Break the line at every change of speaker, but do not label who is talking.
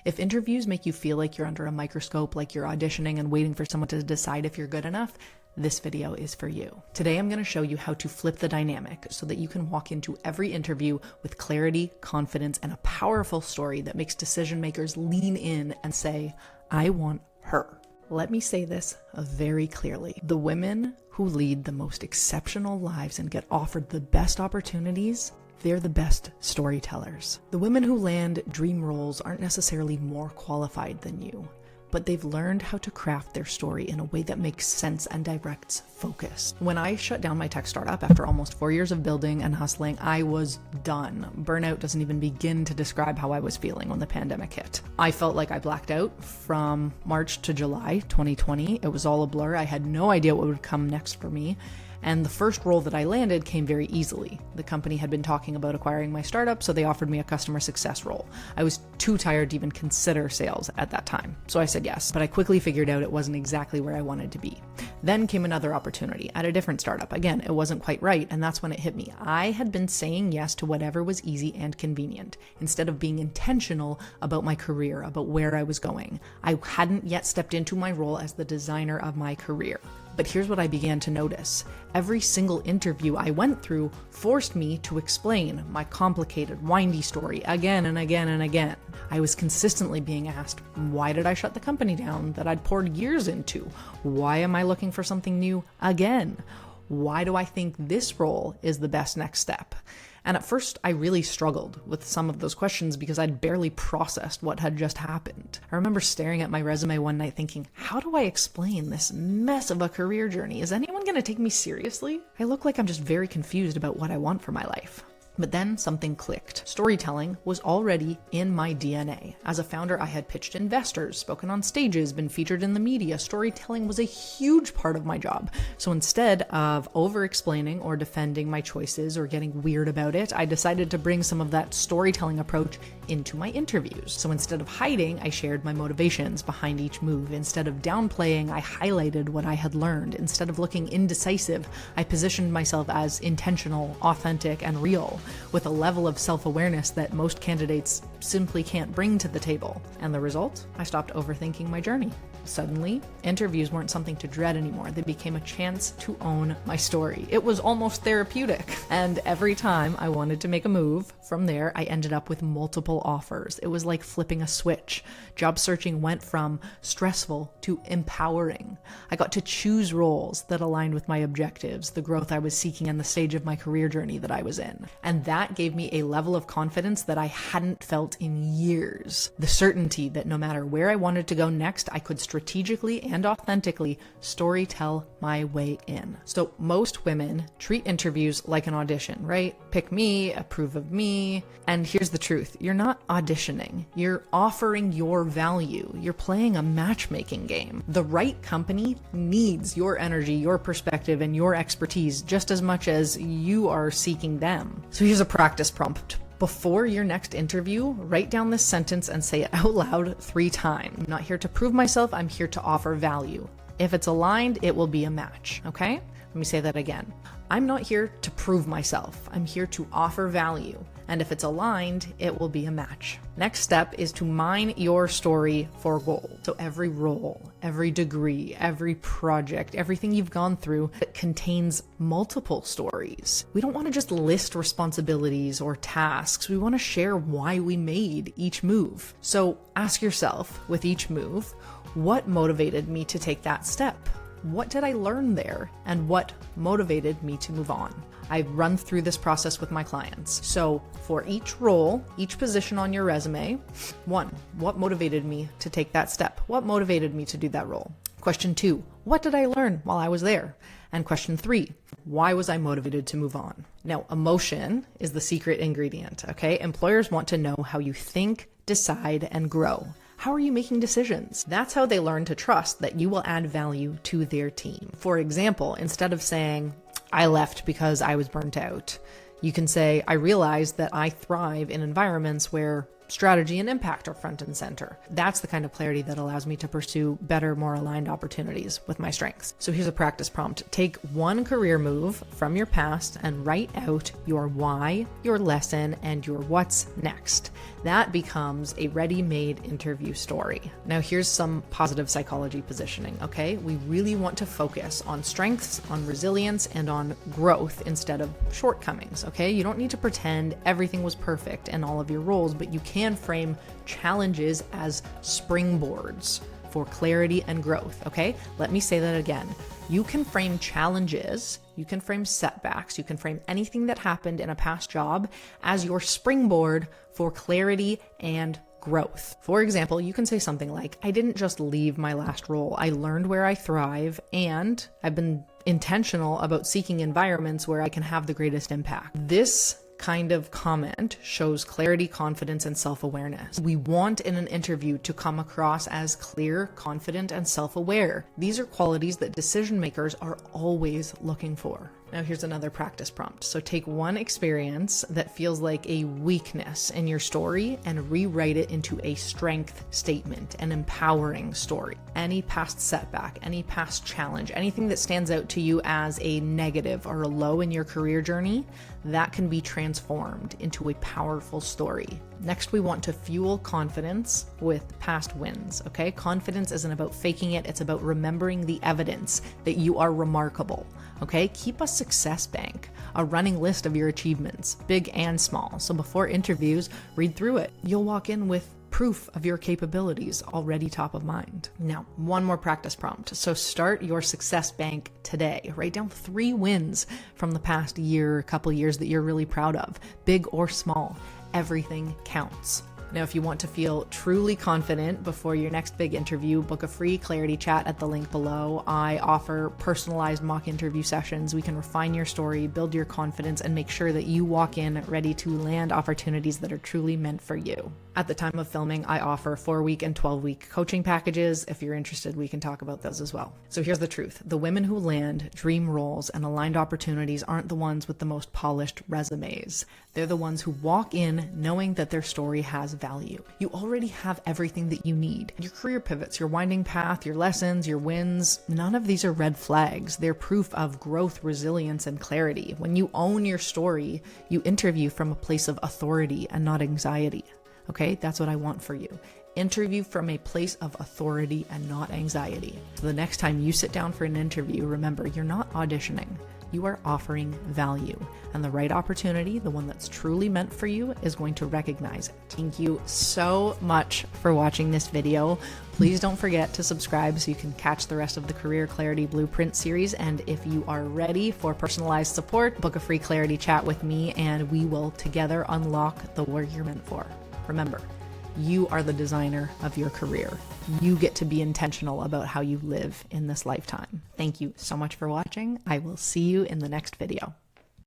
If interviews make you feel like you're under a microscope, like you're auditioning and waiting for someone to decide if you're good enough, this video is for you. Today, I'm going to show you how to flip the dynamic so that you can walk into every interview with clarity, confidence, and a powerful story that makes decision makers lean in and say, I want her. Let me say this very clearly. The women who lead the most exceptional lives and get offered the best opportunities, they're the best storytellers. The women who land dream roles aren't necessarily more qualified than you, but they've learned how to craft their story in a way that makes sense and directs focus. When I shut down my tech startup after almost 4 years of building and hustling, I was done. Burnout doesn't even begin to describe how I was feeling when the pandemic hit. I felt like I blacked out from March to July 2020. It was all a blur. I had no idea what would come next for me. And the first role that I landed came very easily. The company had been talking about acquiring my startup, so they offered me a customer success role. I was too tired to even consider sales at that time, so I said yes, but I quickly figured out it wasn't exactly where I wanted to be. Then came another opportunity at a different startup. Again, it wasn't quite right, and that's when it hit me. I had been saying yes to whatever was easy and convenient, instead of being intentional about my career, about where I was going. I hadn't yet stepped into my role as the designer of my career. But here's what I began to notice. Every single interview I went through forced me to explain my complicated, windy story again and again and again. I was consistently being asked, why did I shut the company down that I'd poured years into? Why am I looking for something new again? Why do I think this role is the best next step? And at first, I really struggled with some of those questions because I'd barely processed what had just happened. I remember staring at my resume one night thinking, how do I explain this mess of a career journey? Is anyone going to take me seriously? I look like I'm just very confused about what I want for my life. But then something clicked. Storytelling was already in my DNA. As a founder, I had pitched investors, spoken on stages, been featured in the media. Storytelling was a huge part of my job. So instead of over-explaining or defending my choices or getting weird about it, I decided to bring some of that storytelling approach into my interviews. So instead of hiding, I shared my motivations behind each move. Instead of downplaying, I highlighted what I had learned. Instead of looking indecisive, I positioned myself as intentional, authentic, and real, with a level of self-awareness that most candidates simply can't bring to the table. And the result? I stopped overthinking my journey. Suddenly, interviews weren't something to dread anymore. They became a chance to own my story. It was almost therapeutic. And every time I wanted to make a move, from there, I ended up with multiple offers. It was like flipping a switch. Job searching went from stressful to empowering. I got to choose roles that aligned with my objectives, the growth I was seeking, and the stage of my career journey that I was in. And that gave me a level of confidence that I hadn't felt in years. The certainty that no matter where I wanted to go next, I could strategically and authentically storytell my way in. So most women treat interviews like an audition, right? Pick me, approve of me. And here's the truth. You're not auditioning. You're offering your value. You're playing a matchmaking game. The right company needs your energy, your perspective, and your expertise just as much as you are seeking them. So here's a practice prompt. Before your next interview, write down this sentence and say it out loud 3 times. I'm not here to prove myself, I'm here to offer value. If it's aligned, it will be a match, okay? Let me say that again. I'm not here to prove myself, I'm here to offer value. And if it's aligned, it will be a match. Next step is to mine your story for gold. So every role, every degree, every project, everything you've gone through, it contains multiple stories. We don't want to just list responsibilities or tasks. We want to share why we made each move. So ask yourself with each move, what motivated me to take that step? What did I learn there? And what motivated me to move on? I run through this process with my clients. So for each role, each position on your resume, 1, what motivated me to take that step? What motivated me to do that role? Question 2, what did I learn while I was there? And question 3, why was I motivated to move on? Now, emotion is the secret ingredient, okay? Employers want to know how you think, decide, and grow. How are you making decisions? That's how they learn to trust that you will add value to their team. For example, instead of saying, I left because I was burnt out, you can say, I realized that I thrive in environments where strategy and impact are front and center. That's the kind of clarity that allows me to pursue better, more aligned opportunities with my strengths. So here's a practice prompt. Take one career move from your past and write out your why, your lesson, and your what's next. That becomes a ready-made interview story. Now here's some positive psychology positioning, okay? We really want to focus on strengths, on resilience, and on growth instead of shortcomings, okay? You don't need to pretend everything was perfect in all of your roles, but you can frame challenges as springboards for clarity and growth, okay? Let me say that again. You can frame challenges, you can frame setbacks, you can frame anything that happened in a past job as your springboard for clarity and growth. For example, you can say something like, I didn't just leave my last role. I learned where I thrive, and I've been intentional about seeking environments where I can have the greatest impact. This kind of comment shows clarity, confidence, and self-awareness. We want in an interview to come across as clear, confident, and self-aware. These are qualities that decision makers are always looking for. Now here's another practice prompt. So take one experience that feels like a weakness in your story and rewrite it into a strength statement, an empowering story. Any past setback, any past challenge, anything that stands out to you as a negative or a low in your career journey, that can be transformed into a powerful story. Next, we want to fuel confidence with past wins, okay? Confidence isn't about faking it, it's about remembering the evidence that you are remarkable, okay? Keep a success bank, a running list of your achievements, big and small. So before interviews, read through it. You'll walk in with proof of your capabilities already top of mind. Now, one more practice prompt. So start your success bank today. Write down 3 wins from the past year, couple years that you're really proud of, big or small. Everything counts. Now, if you want to feel truly confident before your next big interview, book a free clarity chat at the link below. I offer personalized mock interview sessions. We can refine your story, build your confidence, and make sure that you walk in ready to land opportunities that are truly meant for you. At the time of filming, I offer 4-week and 12-week coaching packages. If you're interested, we can talk about those as well. So here's the truth. The women who land dream roles and aligned opportunities aren't the ones with the most polished resumes. They're the ones who walk in knowing that their story has value. You already have everything that you need. Your career pivots, your winding path, your lessons, your wins, none of these are red flags. They're proof of growth, resilience, and clarity. When you own your story, you interview from a place of authority and not anxiety. Okay, that's what I want for you. Interview from a place of authority and not anxiety. So the next time you sit down for an interview, remember, you're not auditioning. You are offering value, and the right opportunity, the one that's truly meant for you, is going to recognize it. Thank you so much for watching this video. Please don't forget to subscribe so you can catch the rest of the Career Clarity Blueprint series. And if you are ready for personalized support, book a free clarity chat with me, and we will together unlock the work you're meant for. Remember, you are the designer of your career. You get to be intentional about how you live in this lifetime. Thank you so much for watching. I will see you in the next video.